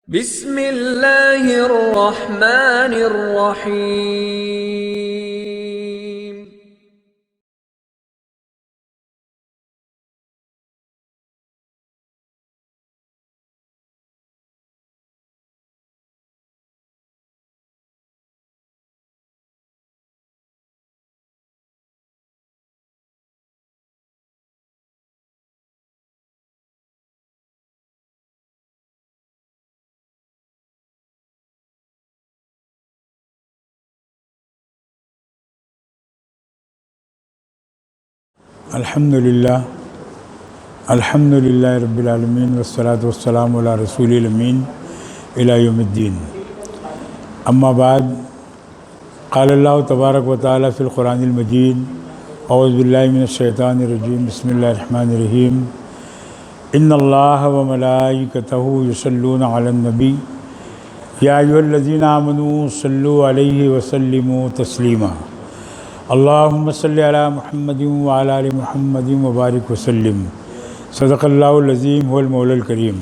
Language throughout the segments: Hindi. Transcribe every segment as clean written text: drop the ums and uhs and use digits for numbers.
बिस्मिल्लाहिर्रहमानिर्रहीम। अल्हम्दुलिल्लाह अल्हम्दुलिल्लाह रब्बिल आलमीन वस्सलातु वस्सलामु अला रसूलिल अमीन इला यौमिद्दीन। अम्मा बाद क़ाल अल्लाहु तबारक व तआला फ़िल क़ुरानिल मजीद औज़ु बिल्लाहि मिनश शैतानिर रजीम बिस्मिल्लाहिर रहमानिर रहीम। इन्नल्लाह व मलाइकतहु युसल्लूना अलन नबी या अय्युहल्लज़ीना आमनू सल्लु अलैहि व सल्लिमू तस्लीमा। अल्लाहुम्मा सल्लि अला मुहम्मदिन व अला आलि मुहम्मदिन व बारिक वसल्लिम। सदक़ल्लाहुल अज़ीम वल मौलल करीम।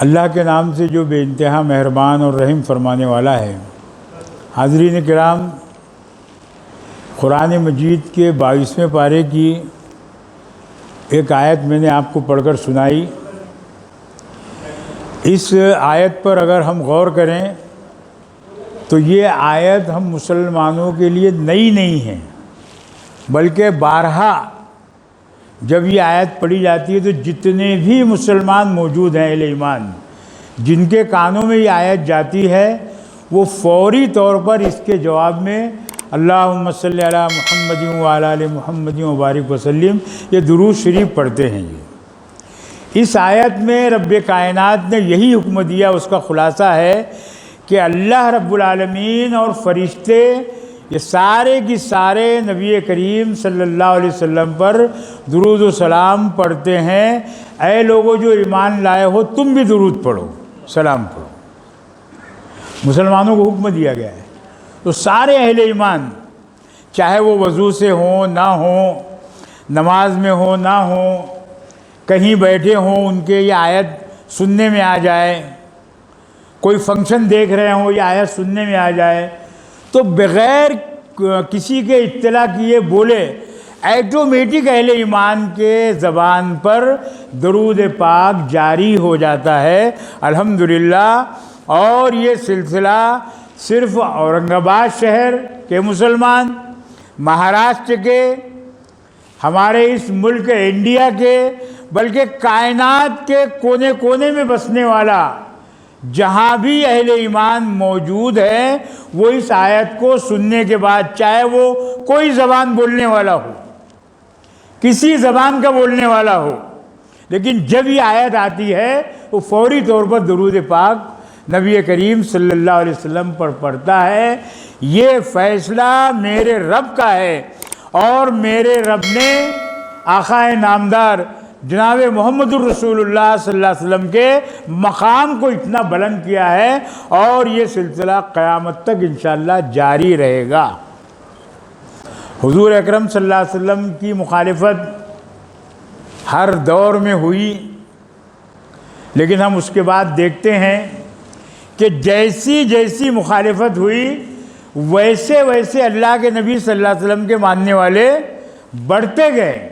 अल्लाह के नाम से जो बेइंतहा मेहरबान और रहम फरमाने वाला है। हाज़रीन किराम, कुरान मजीद के 22वें पारे की एक आयत मैंने आपको पढ़कर सुनाई। इस आयत पर अगर हम गौर करें तो ये आयत हम मुसलमानों के लिए नई नहीं है, बल्कि बारहा जब ये आयत पढ़ी जाती है तो जितने भी मुसलमान मौजूद हैं अहले ईमान, जिनके कानों में ये आयत जाती है वो फौरी तौर पर इसके जवाब में अल्लाहुम्मा सल्लि अला मुहम्मदिन व अला आलि मुहम्मदिन व बारिक वसल्लिम ये दुरूद शरीफ पढ़ते हैं। ये इस आयत में रब्बे कायनात ने यही हुक्म दिया, उसका ख़ुलासा है कि अल्लाह रब्बुल आलमीन और फरिश्ते ये सारे की सारे नबी करीम सल्लल्लाहु अलैहि वसल्लम पर दुरूद व सलाम पढ़ते हैं। ऐ लोगों जो ईमान लाए हो, तुम भी दुरूद पढ़ो, सलाम पढ़ो। मुसलमानों को हुक्म दिया गया है। तो सारे अहले ईमान, चाहे वो वज़ू से हो ना हो, नमाज में हो ना हो, कहीं बैठे हों, उनके ये आयत सुनने में आ जाए, कोई फंक्शन देख रहे हो या आयत सुनने में आ जाए, तो बग़ैर किसी के इत्तला किए बोले ऐटोमेटिक अहले ईमान के ज़बान पर दरूद पाक जारी हो जाता है। अल्हम्दुलिल्लाह। और ये सिलसिला सिर्फ़ औरंगाबाद शहर के मुसलमान, महाराष्ट्र के, हमारे इस मुल्क इंडिया के, बल्कि कायनात के कोने कोने में बसने वाला जहाँ भी अहले ईमान मौजूद है, वो इस आयत को सुनने के बाद, चाहे वो कोई ज़बान बोलने वाला हो, किसी ज़बान का बोलने वाला हो, लेकिन जब ये आयत आती है वो फौरी तौर पर दुरूद पाक नबी करीम सल्लल्लाहु अलैहि वसल्लम पर पढ़ता है। ये फ़ैसला मेरे रब का है और मेरे रब ने आक़ाए नामदार जनाब मोहम्मदुर रसूलुल्लाह सल्लल्लाहु अलैहि वसल्लम के मकाम को इतना बुलंद किया है और ये सिलसिला क़यामत तक इंशाअल्लाह जारी रहेगा। हुज़ूर अकरम सल्लल्लाहु अलैहि वसल्लम की मुखालिफत हर दौर में हुई, लेकिन हम उसके बाद देखते हैं कि जैसी जैसी मुखालिफत हुई वैसे वैसे अल्लाह के नबी सल्लल्लाहु अलैहि वसल्लम के मानने वाले बढ़ते गए,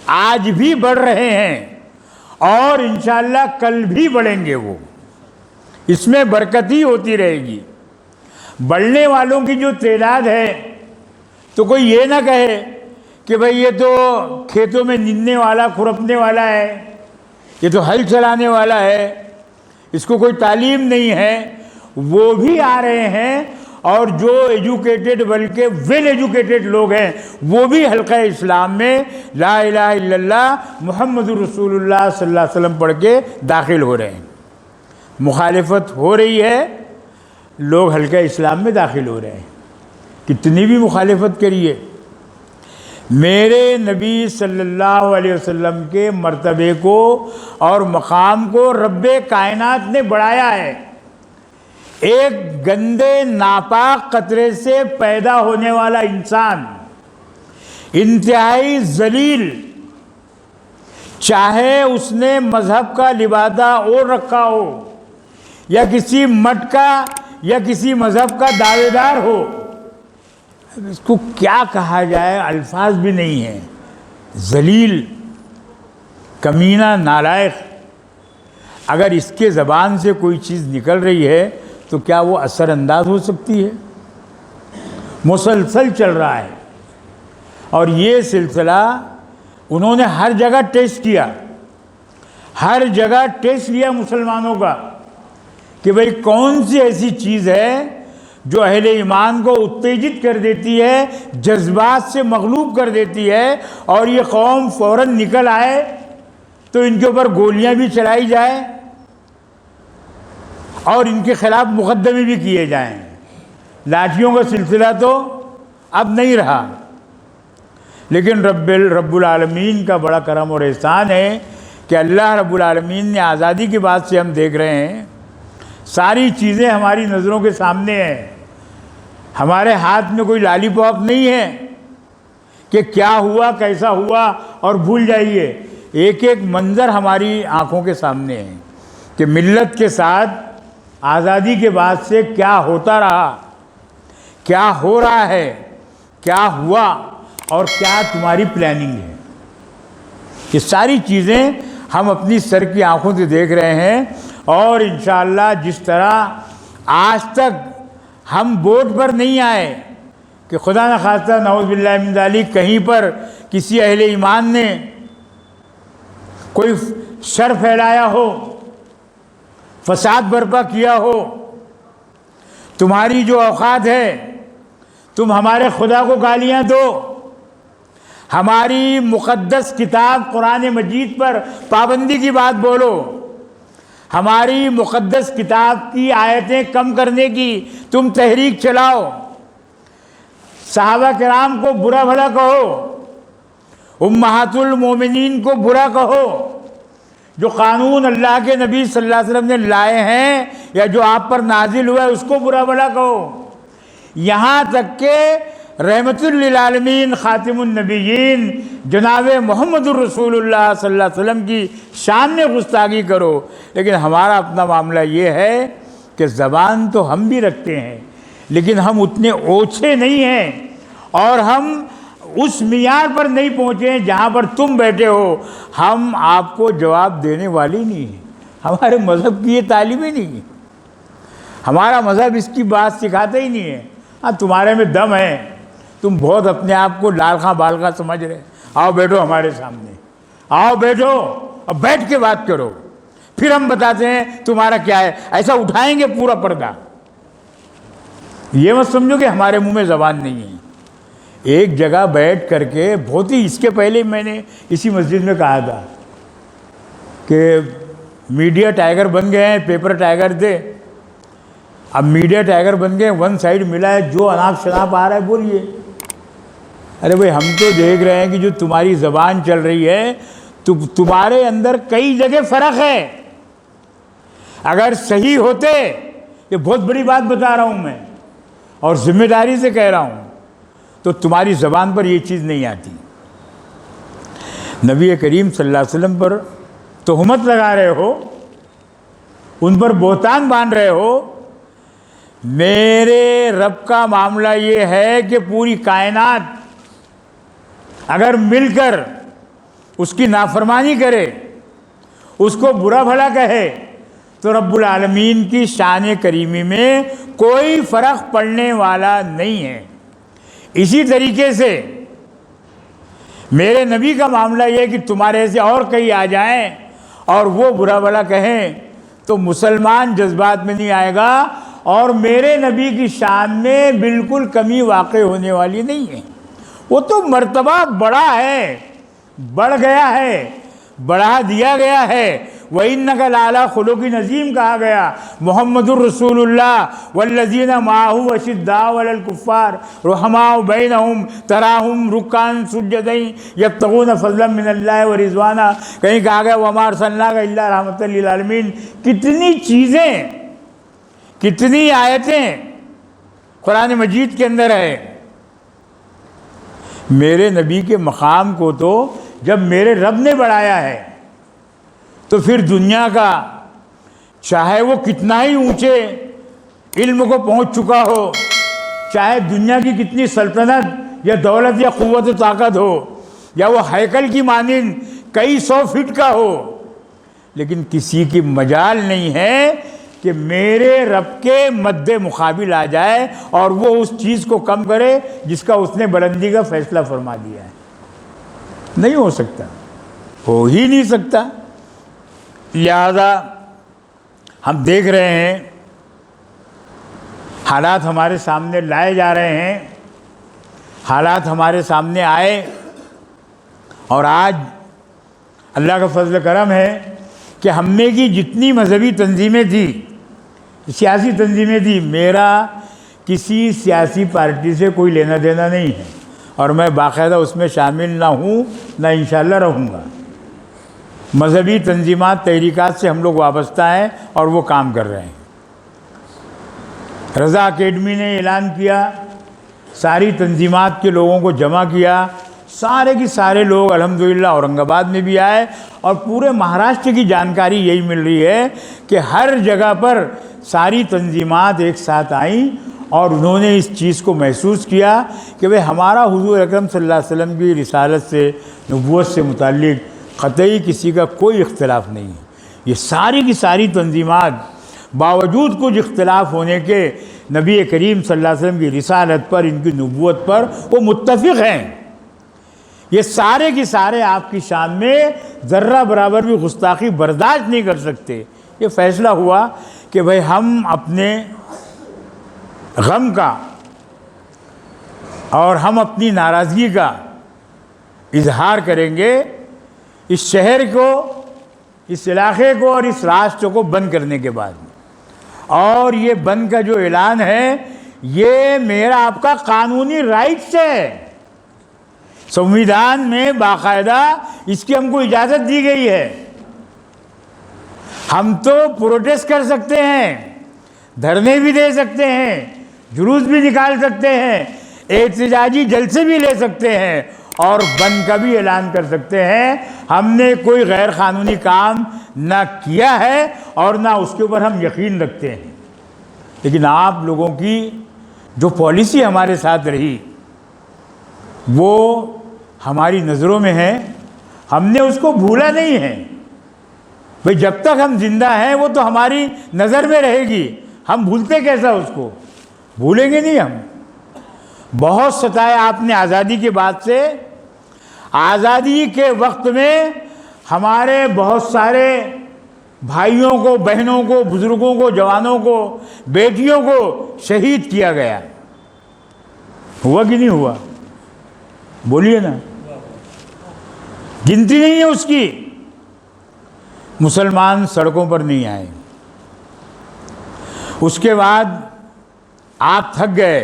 आज भी बढ़ रहे हैं और इंशाअल्लाह कल भी बढ़ेंगे। वो इसमें बरकत ही होती रहेगी। बढ़ने वालों की जो तादाद है, तो कोई ये ना कहे कि भाई ये तो खेतों में निनने वाला, खुरपने वाला है, ये तो हल चलाने वाला है, इसको कोई तालीम नहीं है। वो भी आ रहे हैं और जो एजुकेटेड, बल्कि वेल एजुकेटेड लोग हैं, वो भी हल्का इस्लाम में ला इलाहा इल्लल्लाह मुहम्मदुर रसूलुल्लाह सल्लल्लाहु अलैहि वसल्लम पढ़ के दाखिल हो रहे हैं। मुखालिफत हो रही है, लोग हल्का इस्लाम में दाखिल हो रहे हैं। कितनी भी मुखालिफत करिए, मेरे नबी सल्लल्लाहु अलैहि वसल्लम के मर्तबे को और मकाम को रब्बे कायनात ने बढ़ाया है। एक गंदे नापाक कतरे से पैदा होने वाला इंसान, इंतहाई जलील, चाहे उसने मजहब का लिबादा ओढ़ रखा हो या किसी मठ का या किसी मजहब का दावेदार हो, इसको क्या कहा जाए, अल्फाज भी नहीं है। जलील, कमीना, नालायक। अगर इसके ज़बान से कोई चीज़ निकल रही है तो क्या वो असरअंदाज हो सकती है? मुसलसल चल रहा है और ये सिलसिला उन्होंने हर जगह टेस्ट किया, हर जगह टेस्ट लिया मुसलमानों का कि भाई कौन सी ऐसी चीज़ है जो अहले ईमान को उत्तेजित कर देती है, जज्बात से मगलूब कर देती है और ये कौम फ़ौरन निकल आए तो इनके ऊपर गोलियां भी चलाई जाए और इनके खिलाफ मुकदमे भी किए जाएं। लाठियों का सिलसिला तो अब नहीं रहा, लेकिन रब्बुल आलमीन का बड़ा करम और एहसान है कि अल्लाह रब्बुल आलमीन ने आज़ादी के बाद से हम देख रहे हैं सारी चीज़ें हमारी नज़रों के सामने हैं। हमारे हाथ में कोई लॉलीपॉप नहीं है कि क्या हुआ कैसा हुआ और भूल जाइए। एक एक मंज़र हमारी आँखों के सामने है कि मिल्लत के साथ आज़ादी के बाद से क्या होता रहा, क्या हो रहा है, क्या हुआ और क्या तुम्हारी प्लानिंग है। ये सारी चीज़ें हम अपनी सर की आँखों से देख रहे हैं और इंशाअल्लाह जिस तरह आज तक हम बोट पर नहीं आए कि खुदा न खास्ता नऊज़ बिल्लाहि मिन ज़ालिक कहीं पर किसी अहले ईमान ने कोई शर फैलाया हो, फसाद बर्पा किया हो। तुम्हारी जो औकात है तुम हमारे खुदा को गालियाँ दो, हमारी मुक़द्दस किताब कुरान मजीद पर पाबंदी की बात बोलो, हमारी मुक़द्दस किताब की आयतें कम करने की तुम तहरीक चलाओ, सहाबा किराम को बुरा भला कहो, उम्महातुल मोमिनीन को बुरा कहो, जो कानून अल्लाह के नबी सल्लल्लाहु अलैहि वसल्लम ने लाए हैं या जो आप पर नाजिल हुआ है उसको बुरा भला कहो। यहाँ तक के रहमतुल लिल आलमीन खातिमुन नबिय्यीन जनाब मोहम्मदुर रसूलुल्लाह सल्लल्लाहु अलैहि वसल्लम की शान में गुस्तागी करो। लेकिन हमारा अपना मामला ये है कि ज़बान तो हम भी रखते हैं लेकिन हम उतने ओछे नहीं हैं और हम उस मियार पर नहीं पहुँचे जहाँ पर तुम बैठे हो। हम आपको जवाब देने वाली नहीं है, हमारे मज़हब की ये तालीम ही नहीं है, हमारा मज़हब इसकी बात सिखाता ही नहीं है। हाँ, तुम्हारे में दम है, तुम बहुत अपने आप को लाल खां बाल खां समझ रहे, आओ बैठो हमारे सामने, आओ बैठो और बैठ के बात करो, फिर हम बताते हैं तुम्हारा क्या है। ऐसा उठाएंगे पूरा पर्दा। ये मत समझो कि हमारे मुंह में ज़बान नहीं है। एक जगह बैठ करके बहुत ही, इसके पहले मैंने इसी मस्जिद में कहा था कि मीडिया टाइगर बन गए हैं, पेपर टाइगर थे, अब मीडिया टाइगर बन गए, वन साइड मिला है, जो अनाप शनाप आ रहा है बोलिए। अरे भाई, हम तो देख रहे हैं कि जो तुम्हारी ज़बान चल रही है तुम्हारे अंदर कई जगह फ़र्क है। अगर सही होते, ये बहुत बड़ी बात बता रहा हूँ मैं और ज़िम्मेदारी से कह रहा हूँ, तो तुम्हारी ज़बान पर ये चीज़ नहीं आती। नबी करीम सल्लल्लाहु अलैहि वसल्लम पर तोहमत लगा रहे हो, उन पर बोहतान बांध रहे हो। मेरे रब का मामला ये है कि पूरी कायनात अगर मिलकर उसकी नाफरमानी करे, उसको बुरा भला कहे, तो रब्बुल आलमीन की शान करीमी में कोई फ़र्क पड़ने वाला नहीं है। इसी तरीके से मेरे नबी का मामला ये है कि तुम्हारे से और कई आ जाएं और वो बुरा भला कहें तो मुसलमान जज्बात में नहीं आएगा और मेरे नबी की शान में बिल्कुल कमी वाक़ई होने वाली नहीं है। वो तो मर्तबा बड़ा है, बढ़ गया है, बढ़ा दिया गया है। वइन्नका लाला खुलुक़िन अज़ीम कहा गया। मुहम्मदुर रसूलुल्लाह वल्लज़ीना माअहु अशिद्दाउ अलल कुफ़्फ़ार रुहमाउ बैनहुम तराहुम रुक्कान सुज्जदैन यब्तगून फ़ज़लन मिनल्लाहि व रिज़वाना। कहीं कहा गया वमा अर्सलनाका इल्ला रहमतल लिल आलमीन। कितनी चीज़ें, कितनी आयतें कुरान मजीद के अंदर है। मेरे नबी के मकाम को तो जब मेरे रब ने बढ़ाया है तो फिर दुनिया का चाहे वो कितना ही ऊंचे इल्म को पहुंच चुका हो, चाहे दुनिया की कितनी सल्तनत या दौलत या क़ुव्वत व ताकत हो, या वो हैकल की मानिंद कई 100 फीट का हो, लेकिन किसी की मजाल नहीं है कि मेरे रब के मद्दे मुकाबिल आ जाए और वो उस चीज़ को कम करे जिसका उसने बुलंदी का फैसला फरमा दिया है। नहीं हो सकता, हो ही नहीं सकता। लिहाजा हम देख रहे हैं हालात हमारे सामने लाए जा रहे हैं, हालात हमारे सामने आए और आज अल्लाह का फजल करम है कि हमने की जितनी मजहबी तंजीमें थी, सियासी तंजीमें थी, मेरा किसी सियासी पार्टी से कोई लेना देना नहीं है और मैं बाकायदा उसमें शामिल ना हूँ, ना इंशाअल्लाह रहूँगा। मजहबी तंजीमात तहरीकात से हम लोग वाबस्ता हैं और वो काम कर रहे हैं। रज़ा अकेडमी ने ऐलान किया, सारी तंजीमात के लोगों को जमा किया, सारे के सारे लोग अल्हम्दुलिल्लाह औरंगाबाद में भी आए और पूरे महाराष्ट्र की जानकारी यही मिल रही है कि हर जगह पर सारी तंजीमात एक साथ आईं और उन्होंने इस चीज़ को महसूस किया कि भाई हमारा हुज़ूर अकरम सल्लल्लाहु अलैहि वसल्लम की रिसालत से, नबूवत से मुताल्लिक़ क़तई किसी का कोई इख्तिलाफ़ नहीं है। ये सारी की सारी तंजीमात बावजूद कुछ इख्तिलाफ़ होने के नबी करीम सल्लल्लाहु अलैहि वसल्लम की रिसालत पर, इनकी नबूवत पर वो मुत्तफ़िक़ हैं। ये सारे के सारे आपकी शान में ज़र्रा बराबर भी गुस्ताखी बर्दाश्त नहीं कर सकते। ये फ़ैसला हुआ कि भाई हम अपने गम का और हम अपनी नाराज़गी का इजहार करेंगे इस शहर को, इस इलाके को और इस राष्ट्र को बंद करने के बाद। और ये बंद का जो ऐलान है ये मेरा आपका कानूनी राइट्स है। संविधान में बाकायदा इसकी हमको इजाज़त दी गई है। हम तो प्रोटेस्ट कर सकते हैं, धरने भी दे सकते हैं, जुलूस भी निकाल सकते हैं, एहतजाजी जलसे भी ले सकते हैं और बंद का भी ऐलान कर सकते हैं। हमने कोई गैर कानूनी काम ना किया है और ना उसके ऊपर हम यकीन रखते हैं। लेकिन आप लोगों की जो पॉलिसी हमारे साथ रही वो हमारी नज़रों में है, हमने उसको भूला नहीं है। भाई जब तक हम जिंदा हैं वो तो हमारी नज़र में रहेगी, हम भूलते कैसा उसको, भूलेंगे नहीं हम। बहुत सताया आपने आज़ादी के बाद से। आज़ादी के वक्त में हमारे बहुत सारे भाइयों को, बहनों को, बुज़ुर्गों को, जवानों को, बेटियों को शहीद किया गया। हुआ कि नहीं हुआ? बोलिए ना, गिनती नहीं है उसकी। मुसलमान सड़कों पर नहीं आए। उसके बाद आप थक गए,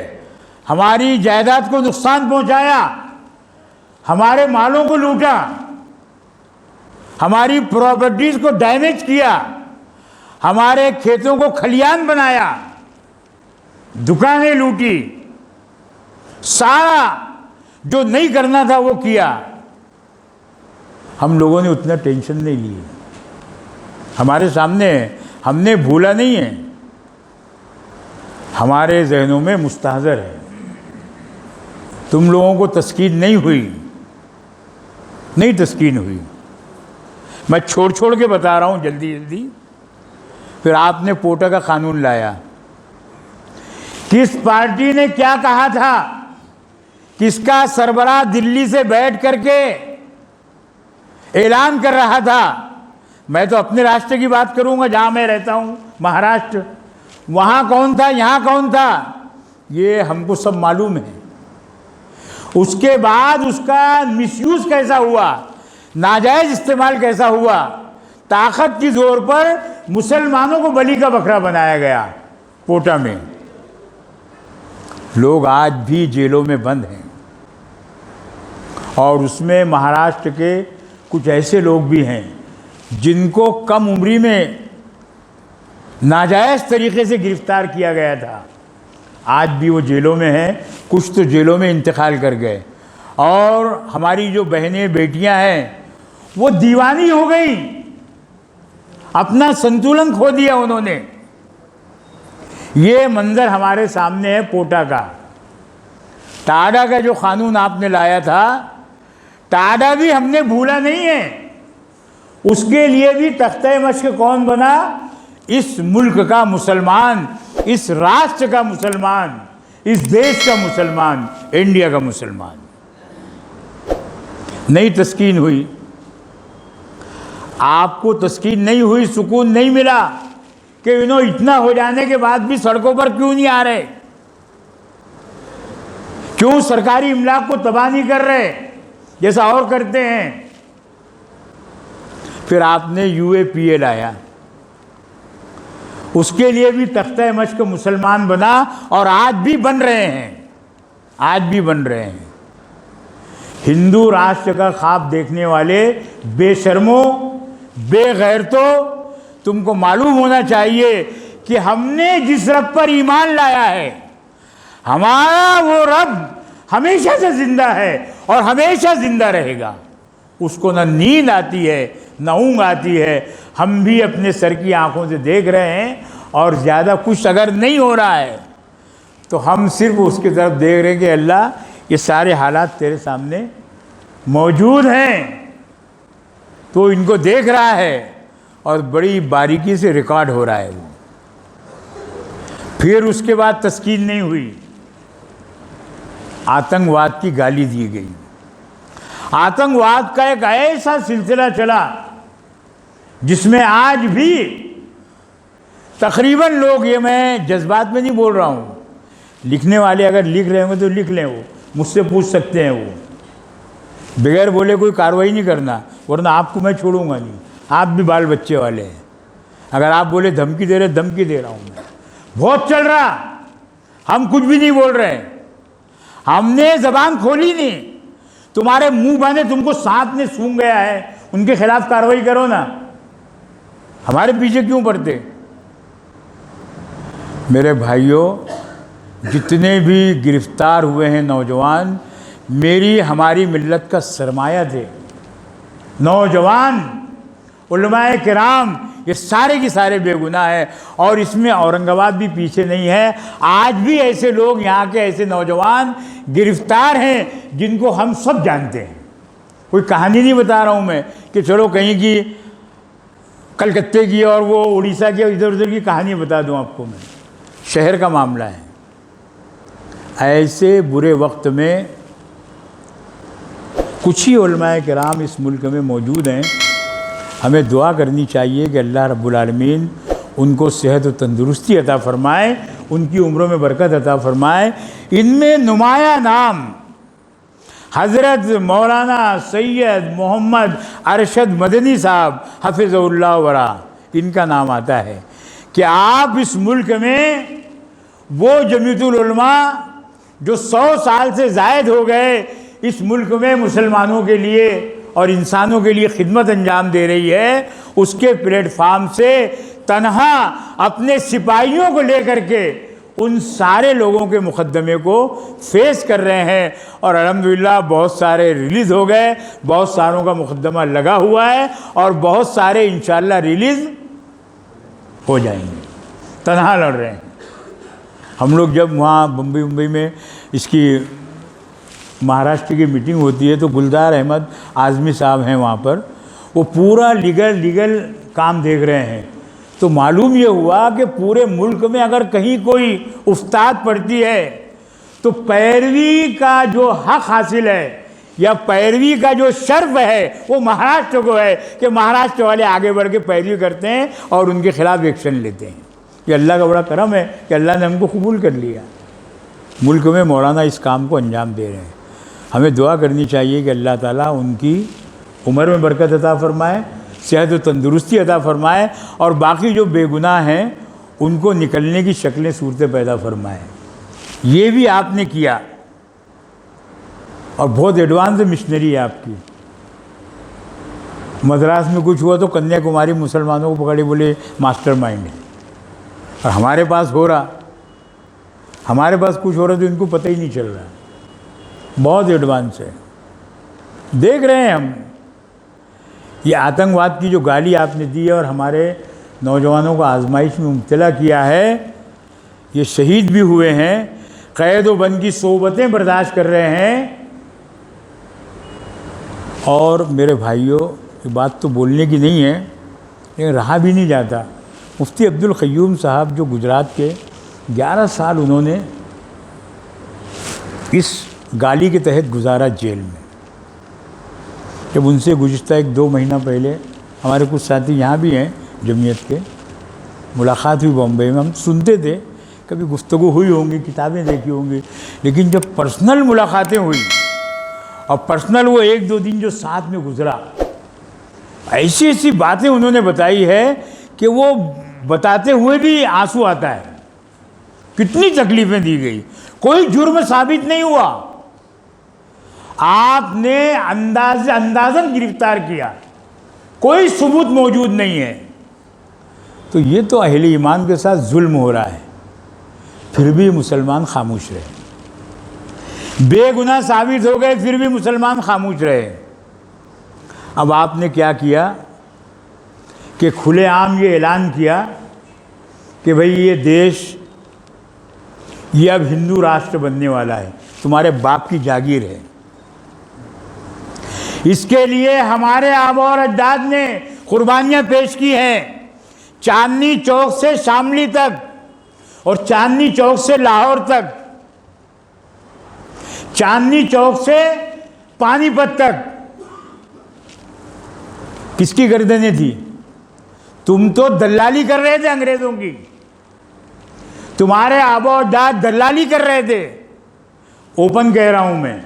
हमारी जायदाद को नुकसान पहुंचाया, हमारे मालों को लूटा, हमारी प्रॉपर्टीज को डैमेज किया, हमारे खेतों को खलियान बनाया, दुकानें लूटी, सारा जो नहीं करना था वो किया। हम लोगों ने उतना टेंशन नहीं लिए। हमारे सामने, हमने भूला नहीं है, हमारे जहनों में मुस्तहज़र है। तुम लोगों को तस्कीन नहीं हुई, नहीं तस्कीन हुई। मैं छोड़ छोड़ के बता रहा हूँ जल्दी जल्दी। फिर आपने पोटा का कानून लाया। किस पार्टी ने क्या कहा था, किसका सरबराह दिल्ली से बैठ करके ऐलान कर रहा था। मैं तो अपने राष्ट्र की बात करूंगा, जहां मैं रहता हूं, महाराष्ट्र। वहां कौन था, यहां कौन था, ये हमको सब मालूम है। उसके बाद उसका मिसयूज कैसा हुआ, नाजायज इस्तेमाल कैसा हुआ, ताकत की जोर पर मुसलमानों को बलि का बकरा बनाया गया। पोटा में लोग आज भी जेलों में बंद हैं और उसमें महाराष्ट्र के कुछ ऐसे लोग भी हैं जिनको कम उम्री में नाजायज़ तरीके से गिरफ्तार किया गया था। आज भी वो जेलों में हैं, कुछ तो जेलों में इंतकाल कर गए। और हमारी जो बहनें बेटियां हैं वो दीवानी हो गई, अपना संतुलन खो दिया उन्होंने। ये मंजर हमारे सामने है पोटा का। टाडा का जो कानून आपने लाया था, टाडा भी हमने भूला नहीं है। उसके लिए भी तख्ते मश्क कौन बना? इस मुल्क का मुसलमान, इस राष्ट्र का मुसलमान, इस देश का मुसलमान, इंडिया का मुसलमान। नहीं तस्कीन हुई, आपको तस्कीन नहीं हुई, सुकून नहीं मिला कि इन्हों इतना हो जाने के बाद भी सड़कों पर क्यों नहीं आ रहे, क्यों सरकारी इमलाक को तबाह नहीं कर रहे जैसा और करते हैं। फिर आपने यूएपीए लाया, उसके लिए भी तख्ते मश्क मुसलमान बना और आज भी बन रहे हैं, आज भी बन रहे हैं। हिंदू राष्ट्र का ख्वाब देखने वाले बेशर्मों, बेगैरतों, तुमको मालूम होना चाहिए कि हमने जिस रब पर ईमान लाया है, हमारा वो रब हमेशा से जिंदा है और हमेशा जिंदा रहेगा। उसको ना नींद आती है ना ऊँघ आती है। हम भी अपने सर की आंखों से देख रहे हैं और ज़्यादा कुछ अगर नहीं हो रहा है तो हम सिर्फ उसकी तरफ देख रहे हैं कि अल्लाह ये सारे हालात तेरे सामने मौजूद हैं, तो इनको देख रहा है और बड़ी बारीकी से रिकॉर्ड हो रहा है वो। फिर उसके बाद तस्कीन नहीं हुई, आतंकवाद की गाली दी गई। आतंकवाद का एक ऐसा सिलसिला चला जिसमें आज भी तकरीबन लोग, ये मैं जज्बात में नहीं बोल रहा हूँ, लिखने वाले अगर लिख रहे होंगे तो लिख लें, वो मुझसे पूछ सकते हैं, वो बगैर बोले कोई कार्रवाई नहीं करना, वरना आपको मैं छोड़ूंगा नहीं। आप भी बाल बच्चे वाले हैं, अगर आप बोले धमकी दे रहे, धमकी दे रहा हूँ मैं। बहुत चल रहा, हम कुछ भी नहीं बोल रहे, हमने जबान खोली नहीं। तुम्हारे मुंह बने, तुमको सांप ने सूंघ गया है, उनके खिलाफ कार्रवाई करो ना, हमारे पीछे क्यों पड़ते? मेरे भाइयों, जितने भी गिरफ्तार हुए हैं नौजवान, मेरी हमारी मिल्लत का सरमाया थे। नौजवान, उलमाए किराम, ये सारे के सारे बेगुनाह हैं और इसमें औरंगाबाद भी पीछे नहीं है। आज भी ऐसे लोग, यहाँ के ऐसे नौजवान गिरफ्तार हैं जिनको हम सब जानते हैं। कोई कहानी नहीं बता रहा हूँ मैं कि चलो कहीं की कलकत्ते की और वो उड़ीसा की, इधर उधर की कहानी बता दूँ आपको मैं। शहर का मामला है। ऐसे बुरे वक्त में कुछ ही उलमाए किराम इस मुल्क में मौजूद हैं। हमें दुआ करनी चाहिए कि अल्लाह रब्बुल आलमीन उनको सेहत व तंदुरुस्ती अता फ़रमाए, उनकी उम्रों में बरकत अता फ़रमाए। इनमें नुमाया नाम हज़रत मौलाना सैयद मोहम्मद अरशद मदनी साहब हफ़िज़हुल्लाह वरा, इनका नाम आता है कि आप इस मुल्क में वो जमीयतुल उलमा जो 100 साल से ज़ायद हो गए इस मुल्क में मुसलमानों के लिए और इंसानों के लिए खिदमत अंजाम दे रही है, उसके प्लेटफार्म से तन्हा अपने सिपाहियों को लेकर के उन सारे लोगों के मुकदमे को फेस कर रहे हैं। और अल्हम्दुलिल्लाह बहुत सारे रिलीज़ हो गए, बहुत सारों का मुकदमा लगा हुआ है और बहुत सारे इंशाअल्लाह रिलीज़ हो जाएंगे। तन्हा लड़ रहे हैं हम लोग। जब वहाँ मुंबई में इसकी महाराष्ट्र की मीटिंग होती है तो गुलजार अहमद आज़मी साहब हैं वहाँ पर, वो पूरा लीगल काम देख रहे हैं। तो मालूम ये हुआ कि पूरे मुल्क में अगर कहीं कोई उस्ताद पढ़ती है तो पैरवी का जो हक हासिल है या पैरवी का जो शर्फ है वो महाराष्ट्र को है कि महाराष्ट्र वाले आगे बढ़ के पैरवी करते हैं और उनके खिलाफ एक्शन लेते हैं। ये अल्लाह का बड़ा करम है कि अल्लाह ने हमको कबूल कर लिया। मुल्क में मौलाना इस काम को अंजाम दे रहे हैं। हमें दुआ करनी चाहिए कि अल्लाह ताला उनकी उम्र में बरकत अता फ़रमाए, सेहत व तंदुरुस्ती अता फ़रमाए और बाकी जो बेगुनाह हैं उनको निकलने की शक्लें सूरतें पैदा फ़रमाए। ये भी आपने किया और बहुत एडवांस मिशनरी है आपकी। मद्रास में कुछ हुआ तो कन्याकुमारी मुसलमानों को पकड़े बोले मास्टरमाइंड है, और हमारे पास हो रहा, हमारे पास कुछ हो रहा तो इनको पता ही नहीं चल रहा। बहुत एडवांस है। देख रहे हैं हम ये आतंकवाद की जो गाली आपने दी है और हमारे नौजवानों को आजमाइश में मुब्तला किया है, ये शहीद भी हुए हैं, कैद व बंद की सोबतें बर्दाश्त कर रहे हैं। और मेरे भाइयों, ये बात तो बोलने की नहीं है लेकिन रहा भी नहीं जाता। मुफ्ती अब्दुल क़य्यूम साहब जो गुजरात के 11 साल उन्होंने इस गाली के तहत गुजारा जेल में। जब उनसे गुज़िश्ता 1-2 महीना पहले हमारे कुछ साथी यहाँ भी हैं जमीयत के, मुलाकात हुई बॉम्बे में, हम सुनते थे, कभी गुफ्तगू हुई होंगी, किताबें देखी होंगी, लेकिन जब पर्सनल मुलाकातें हुई और पर्सनल वो 1-2 दिन जो साथ में गुजरा, ऐसी ऐसी बातें उन्होंने बताई है कि वो बताते हुए भी आंसू आता है। कितनी तकलीफ़ें दी गई, कोई जुर्म साबित नहीं हुआ, आपने अंदाज़न गिरफ्तार किया, कोई सबूत मौजूद नहीं है। तो ये तो अहले ईमान के साथ जुल्म हो रहा है, फिर भी मुसलमान खामोश रहे। बेगुनाह साबित हो गए फिर भी मुसलमान खामोश रहे। अब आपने क्या किया कि खुलेआम ये ऐलान किया कि भाई ये देश ये अब हिंदू राष्ट्र बनने वाला है, तुम्हारे बाप की जागीर है। इसके लिए हमारे आबा और अजदाद ने कुर्बानियाँ पेश की हैं, चांदनी चौक से शामली तक और चांदनी चौक से लाहौर तक, चांदनी चौक से पानीपत तक। किसकी गर्दनें थी? तुम तो दलाली कर रहे थे अंग्रेज़ों की, तुम्हारे आबा और अजदाद दलाली कर रहे थे। ओपन कह रहा हूं मैं,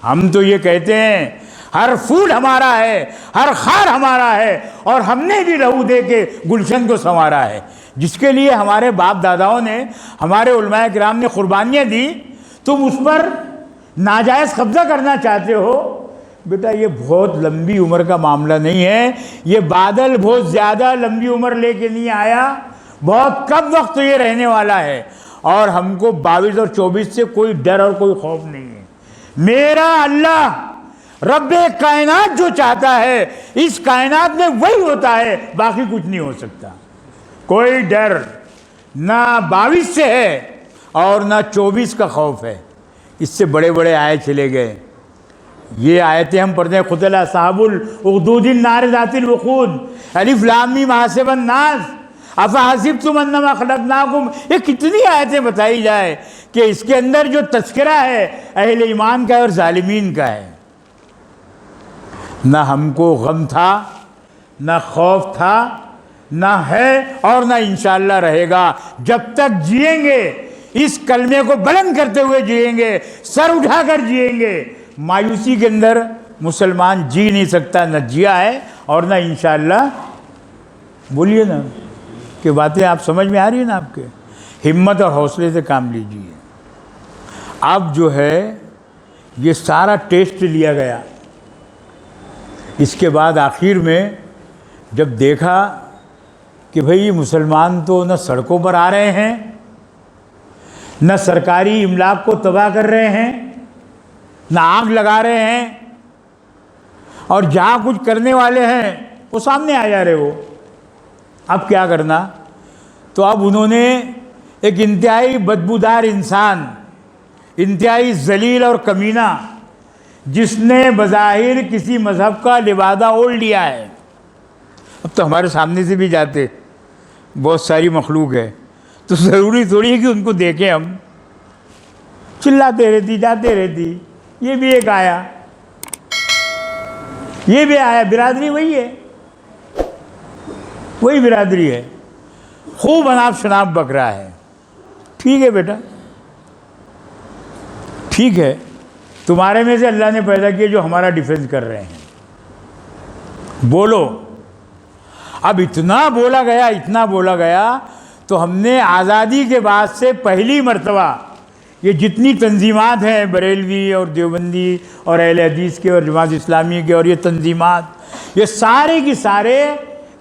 हम तो ये कहते हैं हर फूल हमारा है, हर खार हमारा है, और हमने भी लहू दे के गुलशन को संवारा है। जिसके लिए हमारे बाप दादाओं ने, हमारे उलमाए किराम ने कुर्बानियाँ दी, तुम उस पर नाजायज़ कब्ज़ा करना चाहते हो। बेटा ये बहुत लंबी उम्र का मामला नहीं है, ये बादल बहुत ज़्यादा लंबी उम्र लेके नहीं आया, बहुत कम वक्त ये रहने वाला है। और हमको 22 और 24 से कोई डर और कोई खौफ नहीं है। मेरा अल्लाह रब्बे कायनात जो चाहता है इस कायनात में वही होता है, बाकी कुछ नहीं हो सकता। कोई डर ना 22 से है और ना 24 का खौफ है। इससे बड़े बड़े आए चले गए। ये आयतें हम पढ़ते हैं, खुतला साहबुल उखदूदिन नार ज़ातिल वक़ूद, अलिफ लाम मीम हासिबन नास अफ़ा हसिबतुम अन्नमा खलक़नाकुम। ये कितनी आयतें बताई जाए कि इसके अंदर जो तज़किरा है अहले ईमान का और ज़ालिमीन का है। ना हमको गम था, ना खौफ था, ना है और ना इंशाअल्लाह रहेगा। जब तक जिएंगे इस कलमे को बुलंद करते हुए जिएंगे, सर उठाकर जिएंगे। मायूसी के अंदर मुसलमान जी नहीं सकता, न जिया है और ना इंशाअल्लाह। बोलिए ना कि बातें आप समझ में आ रही है ना आपके? हिम्मत और हौसले से काम लीजिए। अब जो है ये सारा टेस्ट लिया गया, इसके बाद आखिर में जब देखा कि भाई मुसलमान तो न सड़कों पर आ रहे हैं, न सरकारी इमलाक को तबाह कर रहे हैं, न आग लगा रहे हैं, और जहाँ कुछ करने वाले हैं वो सामने आ जा रहे हो। अब क्या करना? तो अब उन्होंने एक इंतहाई बदबूदार इंसान, इंतहाई जलील और कमीना, जिसने बज़ाहिर किसी मज़हब का लिबादा ओढ़ लिया है। अब तो हमारे सामने से भी जाते बहुत सारी मखलूक है, तो ज़रूरी थोड़ी है कि उनको देखें हम। चिल्लाते रहती, जाते रहती। ये भी एक आया, ये भी आया, बिरादरी वही है, वही बिरादरी है। खूब अनाप शनाप बक रहा है। ठीक है बेटा, ठीक है, तुम्हारे में से अल्लाह ने पैदा किए जो हमारा डिफेंस कर रहे हैं, बोलो। अब इतना बोला गया, इतना बोला गया, तो हमने आज़ादी के बाद से पहली मर्तबा ये जितनी तंजीमात हैं, बरेलवी और देवबंदी और अहले हदीस के और जमात इस्लामी के और ये तंजीमात, ये सारे की सारे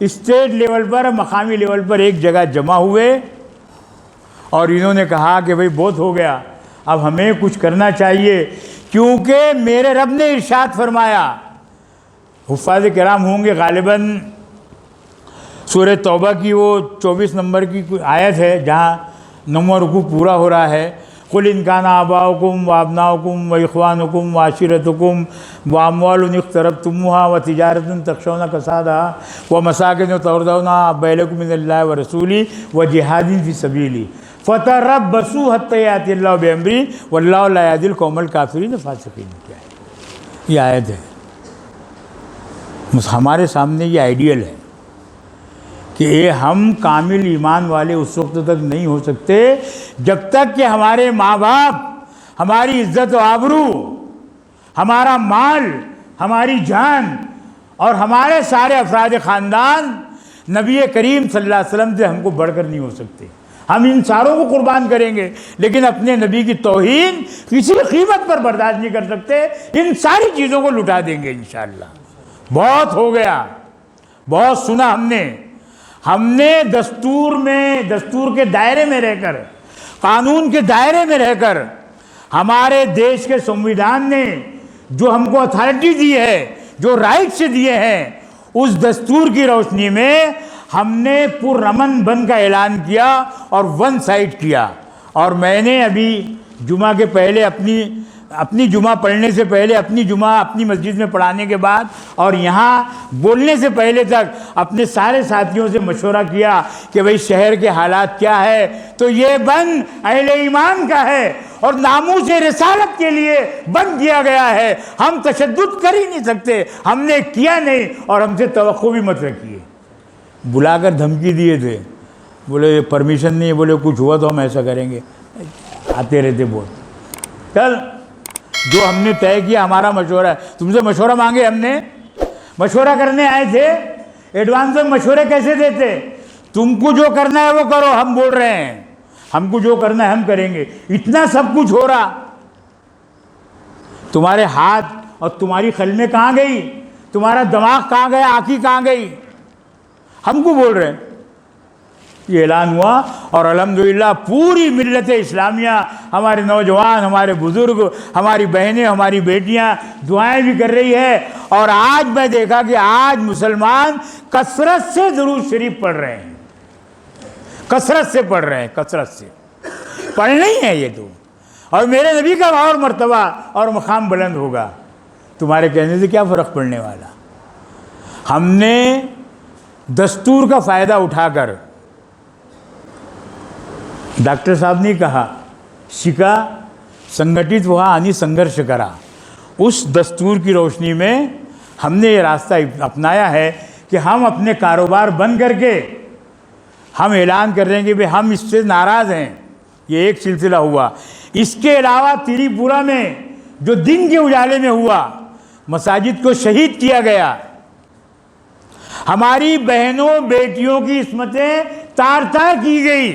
स्टेट लेवल पर, मकामी लेवल पर एक जगह जमा हुए और इन्होंने कहा कि भाई बहुत हो गया, अब हमें कुछ करना चाहिए, क्योंकि मेरे रब ने इरशाद फरमाया, हुफ़ाज़ किराम होंगे गालिबन सूरह तौबा की वो 24 नंबर की कोई आयत है जहाँ 9वां रुकू पूरा हो रहा है। कुल इनकाना आबाउकुम व अबनाउकुम व इख्वानुकुम व आशिरतुकुम व अम्वालुन इख्तरफ्तुमुहा व तिजारतुन तख्शौना कसादहा व मसाकिन तर्दौना बैनकुम मिनल्लाहि व रसूली व जिहादिन फी सबीली फतरब्बसू हत्ता यातिल्लाहु बिअम्री वल्लाहु ला यहदिल कौमल काफिरीन फासिकीन। क्या है ये आयत है, हमारे सामने ये आइडियल है कि ये हम कामिल ईमान वाले उस वक्त तक नहीं हो सकते जब तक कि हमारे माँ बाप, हमारी इज्जत व आबरू, हमारा माल, हमारी जान और हमारे सारे अफराद ख़ानदान नबी करीम सल्लल्लाहु अलैहि वसल्लम से हमको बढ़कर नहीं हो सकते। हम इन सारों को कुर्बान करेंगे लेकिन अपने नबी की तौहीन किसी कीमत पर बर्दाश्त नहीं कर सकते। इन सारी चीज़ों को लुटा देंगे इंशाअल्लाह। बहुत हो गया, बहुत सुना हमने दस्तूर के दायरे में रहकर, कानून के दायरे में रहकर हमारे देश के संविधान ने जो हमको अथॉरिटी दी है, जो राइट से दिए हैं, उस दस्तूर की रोशनी में हमने पुरअमन बंद का ऐलान किया और वन साइड किया। और मैंने अभी जुमा के पहले अपनी जुमा पढ़ने से पहले, अपनी जुमा अपनी मस्जिद में पढ़ाने के बाद और यहाँ बोलने से पहले तक अपने सारे साथियों से मशवरा किया कि भाई शहर के हालात क्या है, तो ये बंद अहले ईमान का है और नामूस रिसालत के लिए बंद किया गया है। हम तशद्दुद कर ही नहीं सकते, हमने किया नहीं और हमसे तवक्को भी मत रखिए। बुलाकर धमकी दिए थे, बोले परमिशन नहीं है, बोले कुछ हुआ तो हम ऐसा करेंगे, आते रहते बहुत। चल जो हमने तय किया हमारा मशवरा है, तुमसे मशवरा मांगे, हमने मशवरा करने आए थे। एडवांस में मशवरे कैसे देते? तुमको जो करना है वो करो, हम बोल रहे हैं हमको जो करना है हम करेंगे। इतना सब कुछ हो रहा, तुम्हारे हाथ और तुम्हारी कलमें कहाँ गई, तुम्हारा दिमाग कहाँ गया, आँखें कहाँ गई, हमको बोल रहे हैं। ये ऐलान हुआ और अल्हम्दुलिल्लाह पूरी मिल्लत इस्लामिया, हमारे नौजवान, हमारे बुज़ुर्ग, हमारी बहनें, हमारी बेटियां दुआएं भी कर रही है। और आज मैं देखा कि आज मुसलमान कसरत से दुरूद शरीफ पढ़ रहे हैं, कसरत से पढ़ रहे हैं, कसरत से पढ़ना ही है ये तो। और मेरे नबी का और मर्तबा और मकाम बुलंद होगा, तुम्हारे कहने से क्या फ़र्क पड़ने वाला। हमने दस्तूर का फ़ायदा उठाकर, डॉक्टर साहब ने कहा, शिका संगठित हुआ आणि संघर्ष करा। उस दस्तूर की रोशनी में हमने ये रास्ता अपनाया है कि हम अपने कारोबार बंद करके हम ऐलान कर रहे हैं कि भाई हम इससे नाराज़ हैं। ये एक सिलसिला हुआ। इसके अलावा त्रिपुरा में जो दिन के उजाले में हुआ, मसाजिद को शहीद किया गया, हमारी बहनों बेटियों की इस्मतें तार तार की गई,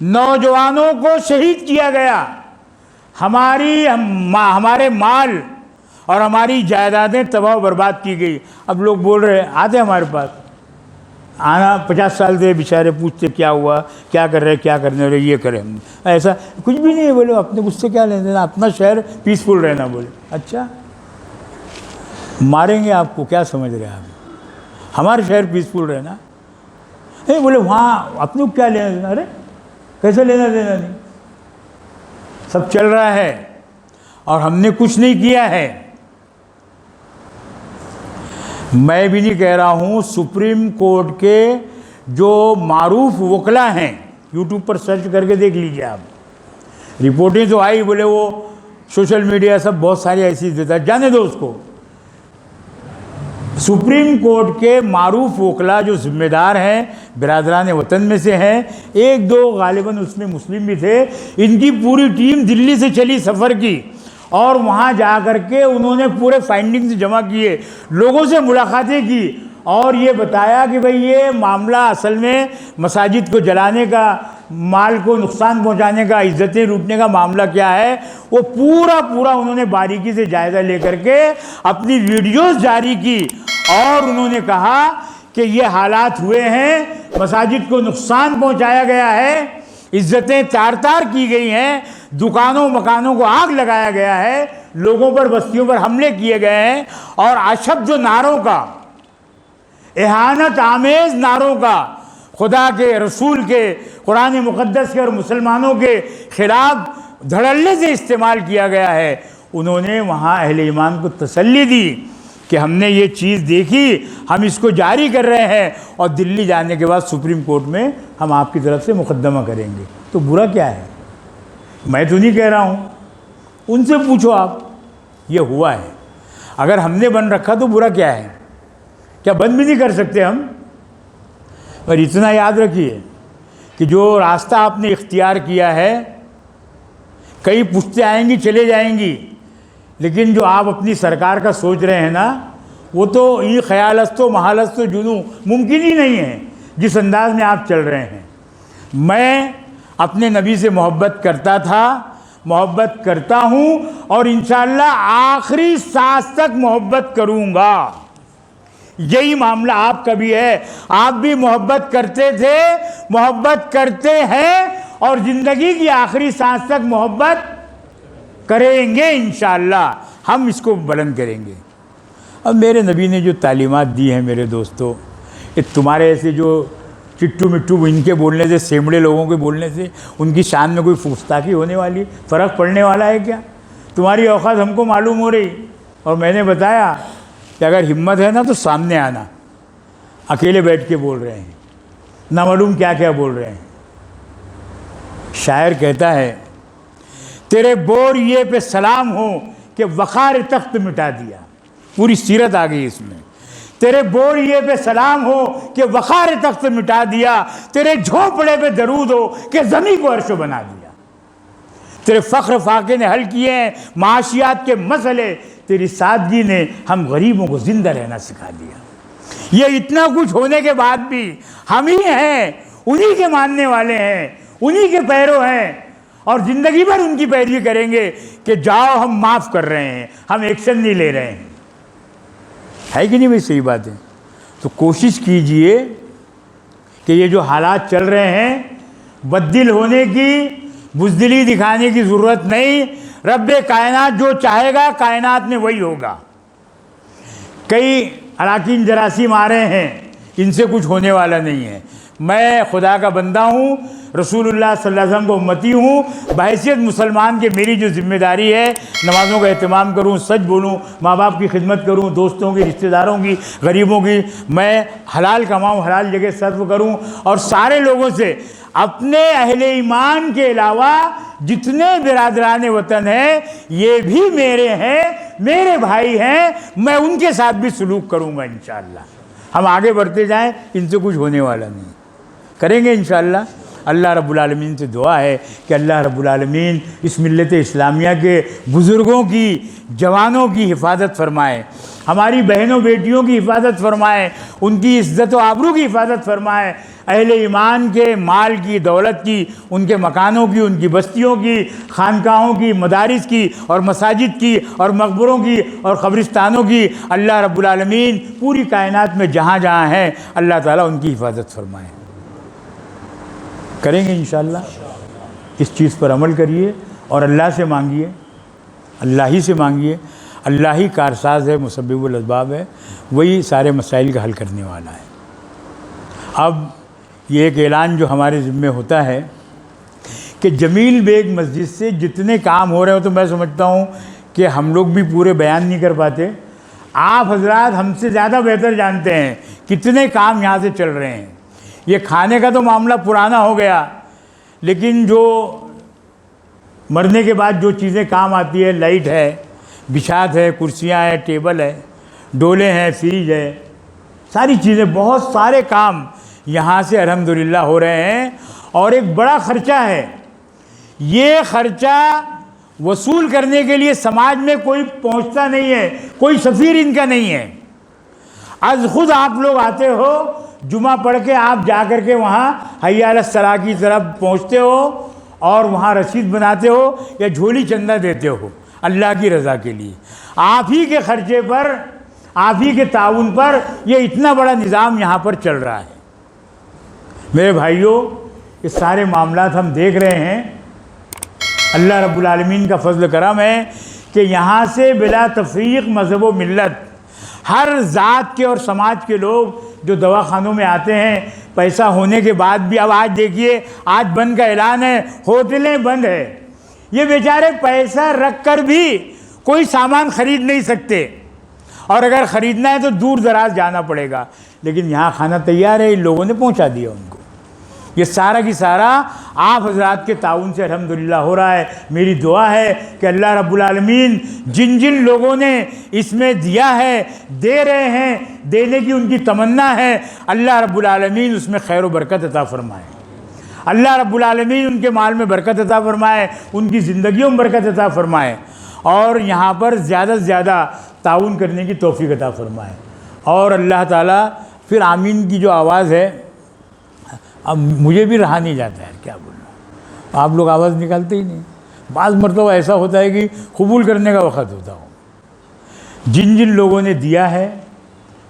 नौजवानों को शहीद किया गया, हमारे माल और हमारी जायदादें तबाह बर्बाद की गई। अब लोग बोल रहे हैं, आते हमारे पास, आना 50 साल से बेचारे पूछते क्या हुआ, क्या कर रहे, क्या करने रहे, ये करें। ऐसा कुछ भी नहीं है, बोले अपने उससे क्या लेना देना, अपना शहर पीसफुल रहना। बोले अच्छा मारेंगे आपको, क्या समझ रहे हैं आप, हमारे शहर पीसफुल रहना। नहीं बोले वहाँ अपने को क्या लेना देना। अरे कैसे लेना देना नहीं, सब चल रहा है और हमने कुछ नहीं किया है। मैं भी नहीं कह रहा हूँ, सुप्रीम कोर्ट के जो मारूफ वकला हैं, यूट्यूब पर सर्च करके देख लीजिए आप, रिपोर्टें तो आई, बोले वो सोशल मीडिया सब बहुत सारी ऐसी देता है, जाने दो उसको। सुप्रीम कोर्ट के मारूफ वकला जो जिम्मेदार हैं, बिरादरान वतन में से हैं, एक दो गालिबन उसमें मुस्लिम भी थे, इनकी पूरी टीम दिल्ली से चली सफ़र की और वहाँ जा कर के उन्होंने पूरे फाइंडिंग्स जमा किए, लोगों से मुलाकातें की और ये बताया कि भाई ये मामला असल में मसाजिद को जलाने का, माल को नुकसान पहुंचाने का, इज्जतें लूटने का मामला क्या है, वो पूरा उन्होंने बारीकी से जायज़ा लेकर के अपनी वीडियोस जारी की और उन्होंने कहा कि ये हालात हुए हैं, मसाजिद को नुकसान पहुंचाया गया है, इज्जतें तार तार की गई हैं, दुकानों मकानों को आग लगाया गया है, लोगों पर, बस्तियों पर हमले किए गए हैं और अशब्द नारों का, एहानत आमेज नारों का, खुदा के, रसूल के, कुरान मुक़द्दस के और मुसलमानों के खिलाफ धड़ल्ले से इस्तेमाल किया गया है। उन्होंने वहाँ अहले ईमान को तसल्ली दी कि हमने ये चीज़ देखी, हम इसको जारी कर रहे हैं और दिल्ली जाने के बाद सुप्रीम कोर्ट में हम आपकी तरफ से मुकदमा करेंगे। तो बुरा क्या है? मैं तो नहीं कह रहा हूँ, उनसे पूछो आप, ये हुआ है। अगर हमने बन रखा तो बुरा क्या है? क्या बंद भी नहीं कर सकते हम? पर इतना याद रखिए कि जो रास्ता आपने इख्तियार किया है, कई पुश्तें आएंगी चले जाएंगी, लेकिन जो आप अपनी सरकार का सोच रहे हैं ना, वो तो ये ख्यालस्तो महालस्तो जुनू मुमकिन ही नहीं है जिस अंदाज में आप चल रहे हैं। मैं अपने नबी से मोहब्बत करता था, मोहब्बत करता हूँ और इंशाअल्लाह आखिरी सांस तक मोहब्बत करूँगा। यही मामला आपका भी है। आप भी मोहब्बत करते थे, मोहब्बत करते हैं और ज़िंदगी की आखिरी सांस तक मोहब्बत करेंगे इंशाअल्लाह। हम इसको बुलंद करेंगे। अब मेरे नबी ने जो तालीमात दी हैं मेरे दोस्तों, ये तुम्हारे ऐसे जो चिट्टू मिट्टू इनके बोलने से, सेमड़े लोगों के बोलने से उनकी शान में कोई गुस्ताखी होने वाली, फ़र्क पड़ने वाला है क्या? तुम्हारी औकात हमको मालूम हो रही। और मैंने बताया कि अगर हिम्मत है ना तो सामने आना। अकेले बैठ के बोल रहे हैं, ना मालूम क्या क्या बोल रहे हैं। शायर कहता है, तेरे बोरिए पे सलाम हो कि वक़ार तख्त मिटा दिया। पूरी सीरत आ गई इसमें। तेरे बोरिए पे सलाम हो कि वक़ार तख्त मिटा दिया। तेरे झोंपड़े पे दरूद हो कि ज़मीन को अर्श बना दिया। तेरे फ़ख्र फाके ने हल किए हैं माशियात के मसले। तेरी सादगी ने हम गरीबों को ज़िंदा रहना सिखा दिया। ये इतना कुछ होने के बाद भी हम ही हैं, उन्हीं के मानने वाले हैं, उन्हीं के पैरों हैं और ज़िंदगी भर उनकी पैरवी करेंगे कि जाओ हम माफ़ कर रहे हैं, हम एक्शन नहीं ले रहे हैं। है कि नहीं भाई? सही बात है। तो कोशिश कीजिए कि ये जो हालात चल रहे हैं, बद्दिल होने की, बुज़दिली दिखाने की ज़रूरत नहीं। रब्बे कायनात जो चाहेगा कायनात में वही होगा। कई अराकीन जरासीम आ रहे हैं, इनसे कुछ होने वाला नहीं है। मैं खुदा का बंदा हूँ, रसूलुल्लाह सल्लल्लाहु अलैहि वसल्लम को उम्मती हूँ। बहैसियत मुसलमान के मेरी जो जिम्मेदारी है, नमाज़ों का एहतमाम करूँ, सच बोलूँ, माँ बाप की खिदमत करूँ, दोस्तों की, रिश्तेदारों की, गरीबों की। मैं हलाल कमाऊँ, हलाल जगह सर्व करूँ और सारे लोगों से, अपने अहले ईमान के अलावा जितने बिरादरान वतन हैं, ये भी मेरे हैं, मेरे भाई हैं। मैं उनके साथ भी सलूक करूँगा इंशाअल्लाह। हम आगे बढ़ते जाएँ, इनसे कुछ होने वाला नहीं, करेंगे इंशाअल्लाह। अल्लाह रब्बुल आलमीन से दुआ है कि अल्लाह रब्बुल आलमीन इस मिल्लत इस्लामिया के बुज़ुर्गों की, जवानों की हिफाजत फरमाए, हमारी बहनों बेटियों की हिफाजत फरमाए, उनकी इज़्ज़त व आबरू की हिफाजत फरमाए, अहले ईमान के माल की, दौलत की, उनके मकानों की, उनकी बस्तियों की, खानकाहों की, मदारिस की और मसाजिद की और मकबरों की और क़ब्रिस्तानों की, अल्लाह रब्बुल आलमीन पूरी कायनात में जहाँ जहाँ हैं, अल्लाह ताला उनकी हिफाजत फरमाए। करेंगे इंशाअल्लाह। इस चीज़ पर अमल करिए और अल्लाह से मांगिए, अल्लाह ही से मांगिए। अल्लाह ही कारसाज है, मुसब्बिबुल असबाब है, वही सारे मसाइल का हल करने वाला है। अब ये एक ऐलान जो हमारे ज़िम्मे होता है कि जमील बेग मस्जिद से जितने काम हो रहे हो, तो मैं समझता हूँ कि हम लोग भी पूरे बयान नहीं कर पाते। आप हजरात हमसे ज़्यादा बेहतर जानते हैं कितने काम यहाँ से चल रहे हैं। ये खाने का तो मामला पुराना हो गया, लेकिन जो मरने के बाद जो चीज़ें काम आती है, लाइट है, बिछात है, कुर्सियाँ हैं, टेबल है, डोले हैं, फ्रिज है, सारी चीज़ें, बहुत सारे काम यहाँ से अल्हम्दुलिल्लाह हो रहे हैं। और एक बड़ा ख़र्चा है। ये ख़र्चा वसूल करने के लिए समाज में कोई पहुँचता नहीं है, कोई सफ़ीर इनका नहीं है। आज ख़ुद आप लोग आते हो, जुमा पढ़ के आप जा कर के वहाँ हय्या अलस सलाह की तरफ पहुँचते हो और वहाँ रसीद बनाते हो या झोली चंदा देते हो अल्लाह की रज़ा के लिए। आप ही के ख़र्चे पर, आप ही के ताउन पर ये इतना बड़ा निज़ाम यहाँ पर चल रहा है। मेरे भाइयों, ये सारे मामलात हम देख रहे हैं। अल्लाह रब्बुल आलमीन का फ़ज़ल करम है कि यहाँ से बिला तफरीक मज़हब व मिल्लत हर ज़ात के और समाज के लोग जो दवाखानों में आते हैं, पैसा होने के बाद भी, अब आज देखिए आज बंद का ऐलान है, होटलें बंद है, ये बेचारे पैसा रख कर भी कोई सामान ख़रीद नहीं सकते, और अगर ख़रीदना है तो दूर दराज जाना पड़ेगा। लेकिन यहाँ खाना तैयार है, इन लोगों ने पहुँचा दिया उनको। ये सारा की सारा आप हज़रात के ताउन से अल्हम्दुलिल्लाह हो रहा है। मेरी दुआ है कि अल्लाह रब्बुल आलमीन जिन जिन लोगों ने इसमें दिया है, दे रहे हैं, देने की उनकी तमन्ना है, अल्लाह रब्बुल आलमीन उसमें खैर व बरकत अता फ़रमाए। अल्लाह रब्बुल आलमीन उनके माल में बरकत अता फ़रमाए, उनकी ज़िंदगियों में बरकत अता फ़रमाए, और यहाँ पर ज़्यादा से ज़्यादा ताउन करने की तौफ़ीक़ अता फ़रमाए। और अल्लाह ताला फिर आमीन की जो आवाज़ है, अब मुझे भी रहा नहीं जाता है, क्या बोलूँ, आप लोग आवाज़ निकालते ही नहीं। बाज़ मरतबा ऐसा होता है कि कबूल करने का वक़्त होता हो। जिन जिन लोगों ने दिया है,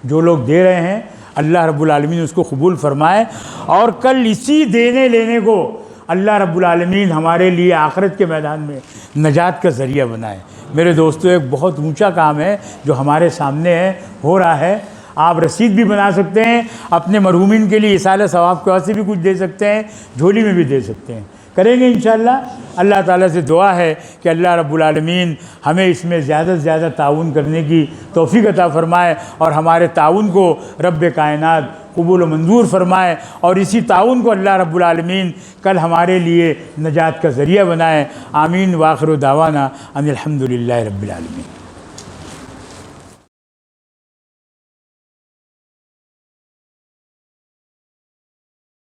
जो लोग दे रहे हैं, अल्लाह रब्बुल आलमीन उसको कबूल फ़रमाए, और कल इसी देने लेने को अल्लाह रब्बुल आलमीन हमारे लिए आखिरत के मैदान में नजात का ज़रिया बनाए। मेरे दोस्तों, एक बहुत ऊंचा काम है जो हमारे सामने है, हो रहा है। आप रसीद भी बना सकते हैं, अपने मरहूमिन के लिए इसाले सवाब के वास्ते भी कुछ दे सकते हैं, झोली में भी दे सकते हैं, करेंगे इंशाअल्लाह। अल्लाह ताला से दुआ है कि अल्लाह रब्बुल आलमीन हमें इसमें ज़्यादा से ज़्यादा ताउन करने की तौफ़ीक़ अता फ़रमाए, और हमारे ताउन को रब्ब कायनात कबूल व मंजूर फ़रमाए, और इसी ताउन को अल्लाह रब्बुल आलमीन कल हमारे लिए नजात का ज़रिया बनाए। आमीन। व आखिर दावाना अनिल हम्दुलिल्लाहि रब्बिल आलमीन।